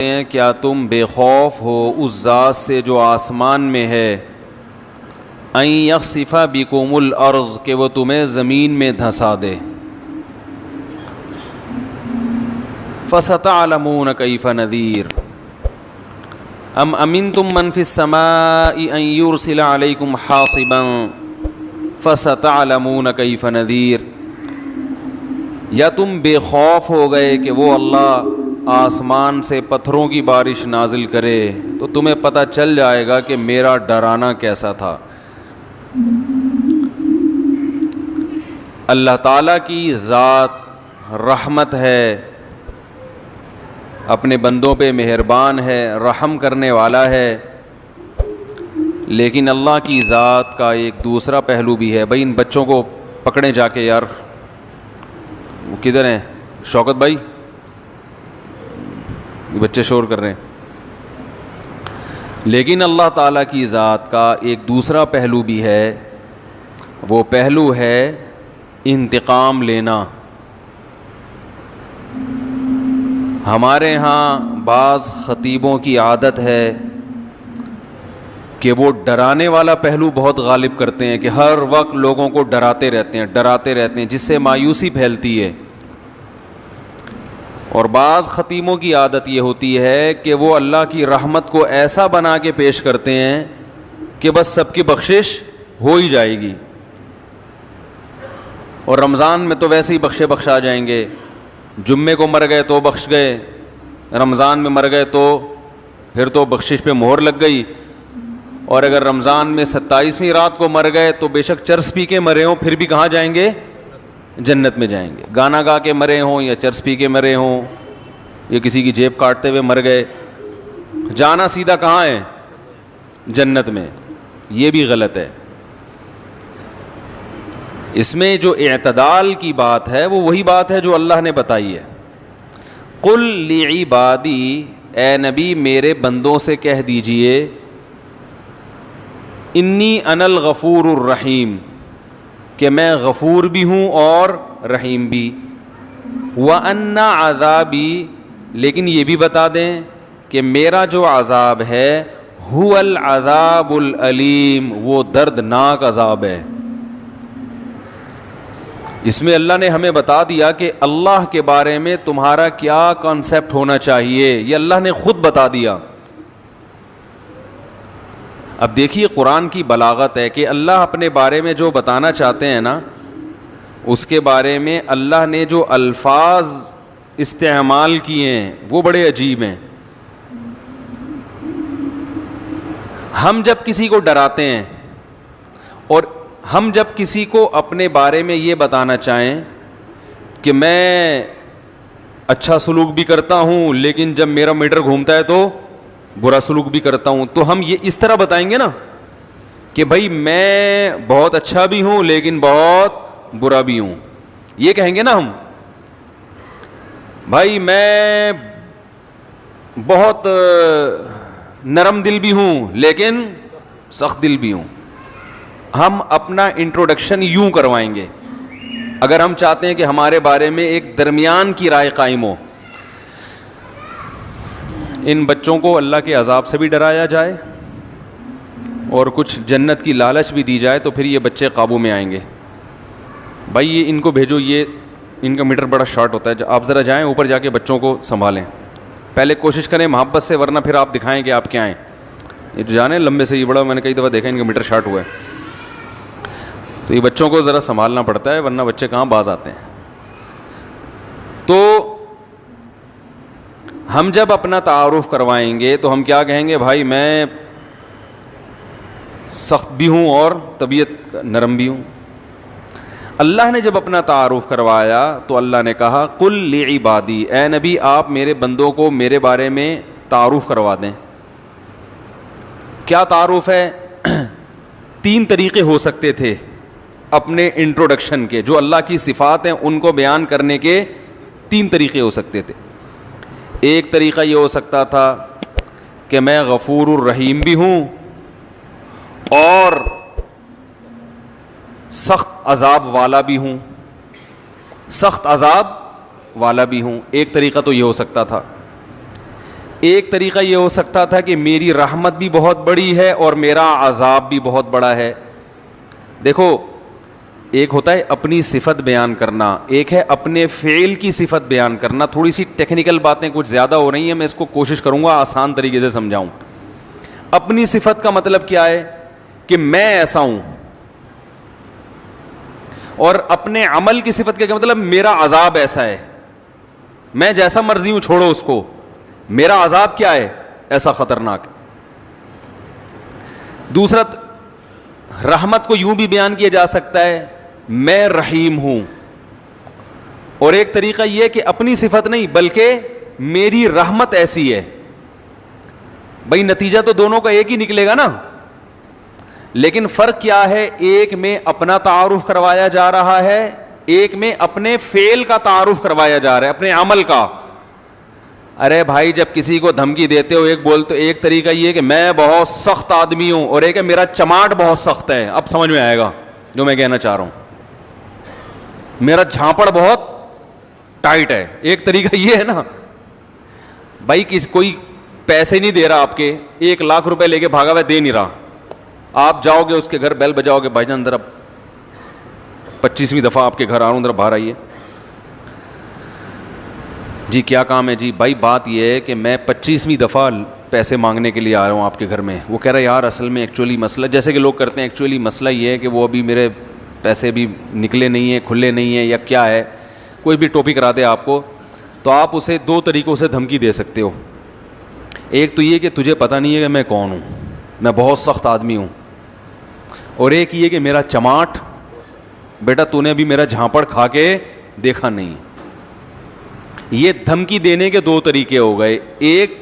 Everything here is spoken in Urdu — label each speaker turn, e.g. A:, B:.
A: ہیں کیا تم بے خوف ہو اس ذات سے جو آسمان میں ہے، ان یخسف بکم الارض کہ وہ تمہیں زمین میں دھسا دے، فستعلمون کیف نذیر ام امنتم من فی السماء ان یرسل علیکم حاصبا فستعلمون کیف نذیر، یا تم بے خوف ہو گئے کہ وہ اللہ آسمان سے پتھروں کی بارش نازل کرے تو تمہیں پتہ چل جائے گا کہ میرا ڈرانا کیسا تھا۔ اللہ تعالیٰ کی ذات رحمت ہے، اپنے بندوں پہ مہربان ہے، رحم کرنے والا ہے، لیکن اللہ کی ذات کا ایک دوسرا پہلو بھی ہے۔ بھائی ان بچوں کو پکڑیں جا کے، یار وہ کدھر ہیں؟ شوکت بھائی، بچے شور کر رہے ہیں۔ لیکن اللہ تعالیٰ کی ذات کا ایک دوسرا پہلو بھی ہے، وہ پہلو ہے انتقام لینا۔ ہمارے ہاں بعض خطیبوں کی عادت ہے کہ وہ ڈرانے والا پہلو بہت غالب کرتے ہیں، کہ ہر وقت لوگوں کو ڈراتے رہتے ہیں جس سے مایوسی پھیلتی ہے۔ اور بعض خطیبوں کی عادت یہ ہوتی ہے کہ وہ اللہ کی رحمت کو ایسا بنا کے پیش کرتے ہیں کہ بس سب کی بخشش ہو ہی جائے گی، اور رمضان میں تو ویسے ہی بخشا جائیں گے، جمعے کو مر گئے تو بخش گئے، رمضان میں مر گئے تو پھر تو بخشش پہ مہر لگ گئی، اور اگر رمضان میں 27ویں رات کو مر گئے تو بے شک چرس پی کے مرے ہوں پھر بھی کہاں جائیں گے؟ جنت میں جائیں گے۔ گانا گا کے مرے ہوں یا چرس پی کے مرے ہوں یا کسی کی جیب کاٹتے ہوئے مر گئے، جانا سیدھا کہاں ہے؟ جنت میں۔ یہ بھی غلط ہے۔ اس میں جو اعتدال کی بات ہے وہ وہی بات ہے جو اللہ نے بتائی ہے۔ قل لعبادی، اے نبی میرے بندوں سے کہہ دیجئے، انی انا الغفور الرحیم، کہ میں غفور بھی ہوں اور رحیم بھی، وَأَنَّ عَذَابِي، لیکن یہ بھی بتا دیں کہ میرا جو عذاب ہے هُوَ الْعَذَابُ الْأَلِيمُ، وہ دردناک عذاب ہے۔ اس میں اللہ نے ہمیں بتا دیا کہ اللہ کے بارے میں تمہارا کیا کانسیپٹ ہونا چاہیے، یہ اللہ نے خود بتا دیا۔ اب دیکھیے قرآن کی بلاغت ہے کہ اللہ اپنے بارے میں جو بتانا چاہتے ہیں نا، اس کے بارے میں اللہ نے جو الفاظ استعمال کیے ہیں وہ بڑے عجیب ہیں۔ ہم جب کسی کو ڈراتے ہیں اور ہم جب کسی کو اپنے بارے میں یہ بتانا چاہیں کہ میں اچھا سلوک بھی کرتا ہوں لیکن جب میرا میٹر گھومتا ہے تو برا سلوک بھی کرتا ہوں، تو ہم یہ اس طرح بتائیں گے نا کہ بھائی میں بہت اچھا بھی ہوں لیکن بہت برا بھی ہوں، یہ کہیں گے نا ہم۔ بھائی میں بہت نرم دل بھی ہوں لیکن سخت دل بھی ہوں۔ ہم اپنا انٹروڈکشن یوں کروائیں گے اگر ہم چاہتے ہیں کہ ہمارے بارے میں ایک درمیان کی رائے قائم ہو۔ ان بچوں کو اللہ کے عذاب سے بھی ڈرایا جائے اور کچھ جنت کی لالچ بھی دی جائے تو پھر یہ بچے قابو میں آئیں گے۔ بھائی یہ ان کو بھیجو، یہ ان کا میٹر بڑا شارٹ ہوتا ہے، آپ ذرا جائیں اوپر جا کے بچوں کو سنبھالیں، پہلے کوشش کریں محبت سے، ورنہ پھر آپ دکھائیں کہ آپ کیا ہیں۔ یہ جو جانے لمبے سے، یہ بڑا میں نے کئی دفعہ دیکھا ان کا میٹر شارٹ ہوا ہے، تو یہ بچوں کو ذرا سنبھالنا پڑتا ہے ورنہ بچے کہاں باز آتے ہیں۔ تو ہم جب اپنا تعارف کروائیں گے تو ہم کیا کہیں گے؟ بھائی میں سخت بھی ہوں اور طبیعت نرم بھی ہوں۔ اللہ نے جب اپنا تعارف کروایا تو اللہ نے کہا قل لعبادی، اے نبی آپ میرے بندوں کو میرے بارے میں تعارف کروا دیں۔ کیا تعارف ہے؟ 3 طریقے ہو سکتے تھے اپنے انٹروڈکشن کے، جو اللہ کی صفات ہیں ان کو بیان کرنے کے 3 طریقے ہو سکتے تھے۔ ایک طریقہ یہ ہو سکتا تھا کہ میں غفور الرحیم بھی ہوں اور سخت عذاب والا بھی ہوں، ایک طریقہ تو یہ ہو سکتا تھا۔ ایک طریقہ یہ ہو سکتا تھا کہ میری رحمت بھی بہت بڑی ہے اور میرا عذاب بھی بہت بڑا ہے. دیکھو ایک ہوتا ہے اپنی صفت بیان کرنا, ایک ہے اپنے فعل کی صفت بیان کرنا. تھوڑی سی ٹیکنیکل باتیں کچھ زیادہ ہو رہی ہیں, میں اس کو کوشش کروں گا آسان طریقے سے سمجھاؤں. اپنی صفت کا مطلب کیا ہے کہ میں ایسا ہوں, اور اپنے عمل کی صفت کا مطلب میرا عذاب ایسا ہے, میں جیسا مرضی ہوں چھوڑو اس کو, میرا عذاب کیا ہے ایسا خطرناک. دوسرا رحمت کو یوں بھی بیان کیا جا سکتا ہے میں رحیم ہوں, اور ایک طریقہ یہ کہ اپنی صفت نہیں بلکہ میری رحمت ایسی ہے. بھائی نتیجہ تو دونوں کا ایک ہی نکلے گا نا, لیکن فرق کیا ہے, ایک میں اپنا تعارف کروایا جا رہا ہے, ایک میں اپنے فعل کا تعارف کروایا جا رہا ہے, اپنے عمل کا. ارے بھائی جب کسی کو دھمکی دیتے ہو ایک بولتے, ایک طریقہ یہ کہ میں بہت سخت آدمی ہوں, اور ایک ہے میرا چماٹ بہت سخت ہے. اب سمجھ میں آئے گا جو میں کہنا چاہ رہا ہوں, میرا جھانپڑ بہت ٹائٹ ہے. ایک طریقہ یہ ہے نا بھائی کوئی پیسے نہیں دے رہا آپ کے, 1,00,000 روپے لے کے بھاگا ہوا دے نہیں رہا, آپ جاؤ گے اس کے گھر بیل بجاؤ گے, بھائی جان ذرا 25ویں دفعہ آپ کے گھر آ رہا ہوں ذرا باہر آئیے. جی کیا کام ہے جی؟ بھائی بات یہ ہے کہ میں 25ویں دفعہ پیسے مانگنے کے لیے آ رہا ہوں آپ کے گھر میں. وہ کہہ رہا ہے یار اصل میں ایکچولی مسئلہ, جیسے کہ لوگ کرتے ہیں, ایکچولی مسئلہ یہ ہے کہ وہ ابھی میرے پیسے بھی نکلے نہیں ہیں, کھلے نہیں ہیں, یا کیا ہے, کوئی بھی ٹاپک کرا دے آپ کو, تو آپ اسے 2 طریقوں سے دھمکی دے سکتے ہو. ایک تو یہ کہ تجھے پتہ نہیں ہے کہ میں کون ہوں, میں بہت سخت آدمی ہوں, اور ایک یہ کہ میرا چماٹ, بیٹا تو نے ابھی میرا جھانپڑ کھا کے دیکھا نہیں. یہ دھمکی دینے کے 2 طریقے ہو گئے. ایک